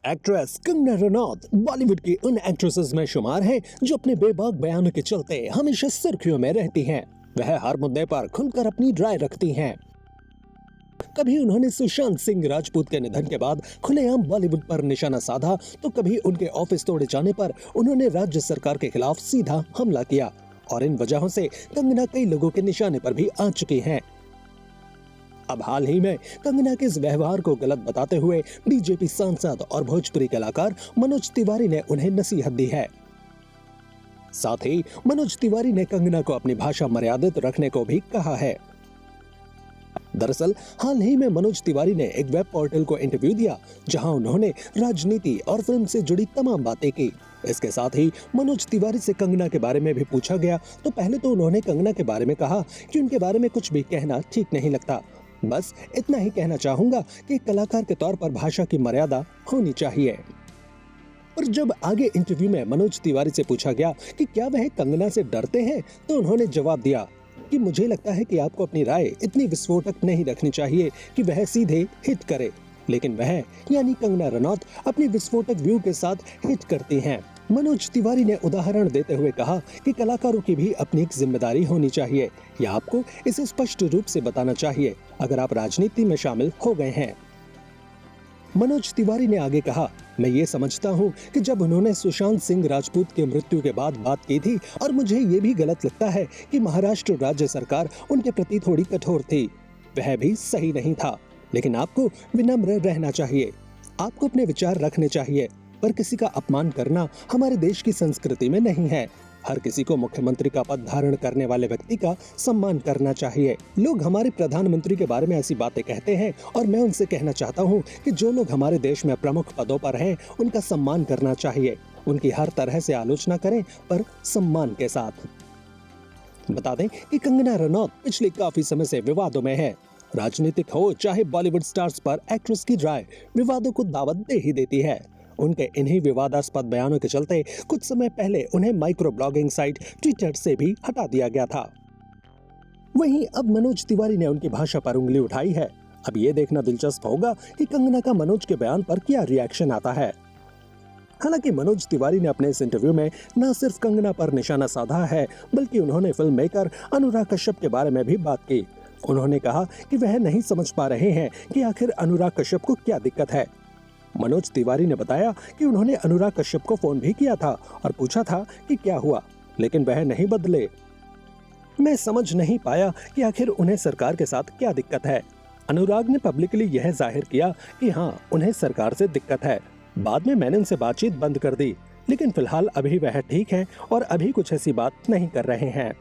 Actress Kangana Ranaut Bollywood की उन actresses में शुमार है जो अपने बेबाक बयानों के चलते हमेशा सुर्खियों में रहती हैं। वह हर मुद्दे पर खुलकर अपनी राय रखती हैं। कभी उन्होंने सुशांत सिंह राजपूत के निधन के बाद खुलेआम बॉलीवुड पर निशाना साधा, तो कभी उनके ऑफिस तोड़े जाने पर उन्होंने राज्य सरकार के खिलाफ सीधा हमला किया और इन वजहों से कंगना कई लोगों के निशाने पर भी आ चुकी हैं। अब हाल ही में कंगना के इस व्यवहार को गलत बताते हुए बीजेपी सांसद और भोजपुरी कलाकार मनोज तिवारी ने उन्हें नसीहत दी है। साथ ही मनोज तिवारी ने कंगना को अपनी भाषा मर्यादित रखने को भी कहा है। दरअसल हाल ही में मनोज तिवारी ने एक वेब पोर्टल को इंटरव्यू दिया, जहां उन्होंने राजनीति और फिल्म से जुड़ी तमाम बातें की। इसके साथ ही मनोज तिवारी से कंगना के बारे में भी पूछा गया, तो पहले तो उन्होंने कंगना के बारे में कहा कि उनके बारे में कुछ भी कहना ठीक नहीं लगता। बस इतना ही कहना चाहूंगा कि कलाकार के तौर पर भाषा की मर्यादा होनी चाहिए। और जब आगे इंटरव्यू में मनोज तिवारी से पूछा गया कि क्या वह कंगना से डरते हैं, तो उन्होंने जवाब दिया कि मुझे लगता है कि आपको अपनी राय इतनी विस्फोटक नहीं रखनी चाहिए कि वह सीधे हिट करे, लेकिन वह यानी कंगना रनौत अपनी विस्फोटक व्यू के साथ हिट करती हैं। मनोज तिवारी ने उदाहरण देते हुए कहा कि कलाकारों की भी अपनी एक जिम्मेदारी होनी चाहिए, या आपको इसे स्पष्ट रूप से बताना चाहिए अगर आप राजनीति में शामिल हो गए हैं। मनोज तिवारी ने आगे कहा, मैं ये समझता हूँ कि जब उन्होंने सुशांत सिंह राजपूत की मृत्यु के बाद बात की थी, और मुझे ये भी गलत लगता है कि महाराष्ट्र राज्य सरकार उनके प्रति थोड़ी कठोर थी, वह भी सही नहीं था। लेकिन आपको विनम्र रहना चाहिए, आपको अपने विचार रखने चाहिए, पर किसी का अपमान करना हमारे देश की संस्कृति में नहीं है। हर किसी को मुख्यमंत्री का पद धारण करने वाले व्यक्ति का सम्मान करना चाहिए। लोग हमारे प्रधानमंत्री के बारे में ऐसी बातें कहते हैं, और मैं उनसे कहना चाहता हूं कि जो लोग हमारे देश में प्रमुख पदों पर हैं, उनका सम्मान करना चाहिए। उनकी हर तरह से आलोचना करें, पर सम्मान के साथ। बता दें कि कंगना रनौत पिछले काफी समय से विवादों में है। राजनीतिक हो चाहे बॉलीवुड स्टार्स पर एक्ट्रेस की राय विवादों को दावत दे ही देती है। उनके इन्हीं विवादास्पद बयानों के चलते कुछ समय पहले उन्हें माइक्रो ब्लॉगिंग साइट ट्विटर से भी हटा दिया गया था। वहीं अब मनोज तिवारी ने उनकी भाषा पर उंगली उठाई है। अब ये देखना दिलचस्प होगा कि कंगना का मनोज के बयान पर क्या रिएक्शन आता है। हालांकि मनोज तिवारी ने अपने इस इंटरव्यू में न सिर्फ कंगना पर निशाना साधा है, बल्कि उन्होंने फिल्म मेकर अनुराग कश्यप के बारे में भी बात की। उन्होंने कहा कि वह नहीं समझ पा रहे हैं कि आखिर अनुराग कश्यप को क्या दिक्कत है। मनोज तिवारी ने बताया कि उन्होंने अनुराग कश्यप को फोन भी किया था और पूछा था कि क्या हुआ, लेकिन वह नहीं बदले। मैं समझ नहीं पाया कि आखिर उन्हें सरकार के साथ क्या दिक्कत है। अनुराग ने पब्लिकली यह जाहिर किया कि हाँ, उन्हें सरकार से दिक्कत है। बाद में मैंने उनसे बातचीत बंद कर दी, लेकिन फिलहाल अभी वह ठीक है और अभी कुछ ऐसी बात नहीं कर रहे हैं।